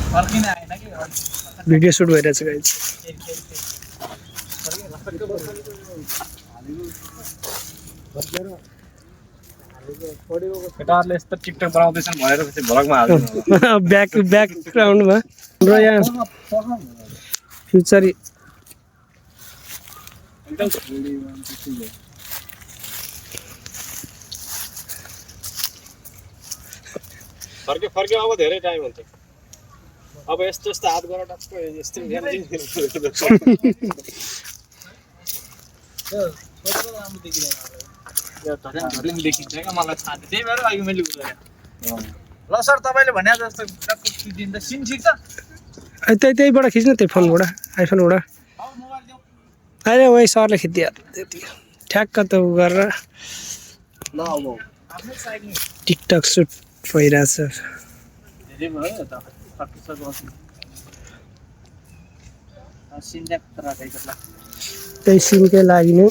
Video shoot भइरहेछ guys. केटाहरूले यस्तो टिकटक बनाउँदैछन् भनेर चाहिँ भ्लगमा हाल्नु। ब्याकग्राउन्डमा हाम्रो यहाँ फ्युचर फर्के अब धेरै टाइम हुन्छ। अब यस्तो यस्तो हात गरेर टक्क यस्तो ल सर तपाईँले भने जस्तो सिन ठिक छ। त्यहीबाट खिच्नु त्यो फोनबाट आइफोनबाट होइन वही सरले खिचिदियो त्यति ठ्याक्क त उ गरेर ल अब टिकटक सुट भइरहेछ। धेरै भयो त त्यही सिनकै लागि नै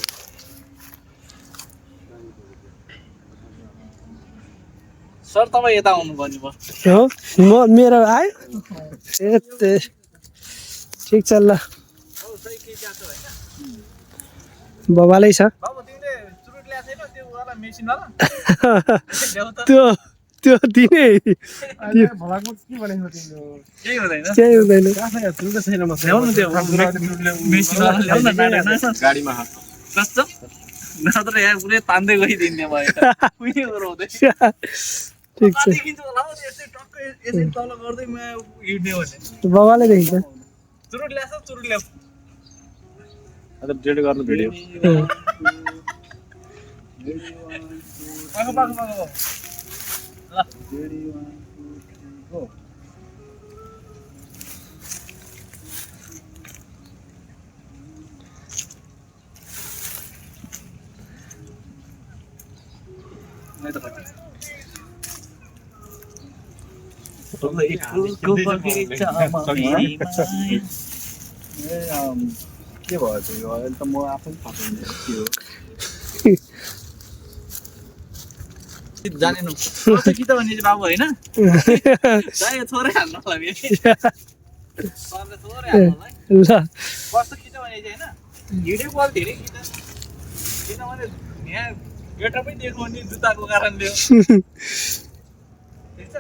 सर तपाईँ यता आउनुभयो नि भयो। हो म मेरो आयो ए ठिक छ ल बबालै छ बाबु तिमीले चुरुट ल्याएको छैन त्यो वाला मेसिनवाला त्यो दिने भ्लगमा के भनेको तिम्रो केही हुँदैन। केही हुँदैन छैन म ल्याउनु त्यो मेसिनवाला ल्याउनु न गाडीमा हात कस्तो नत्र यहाँ पुरै तान्दै गइदिने भयो उही गराउँदै ठिक छ देखिन्छ होला हौ यस्तै टक्क यसै तल गर्दै म हिँड्ने भने बबाले देखिन्छ चुरुट ल्याछ चुरुट ल्याऊ अब डेट गर्नु भिडियो पाको पाको पाको ल नै त फर्के के भयो त्यो अहिले त म आफै थाहा छैन के हो जानेन कस्तो कि त भने बाबु होइन दाइ थोरै हाल्नु होला फेरि सरले थोरै हाल्नु होला है ल कस्तो कि त भने चाहिँ होइन भिडियो कल धेरै कि त किनभने यहाँ गेटअपै देख्नु नि जुत्ताको कारणले हो ठिक छ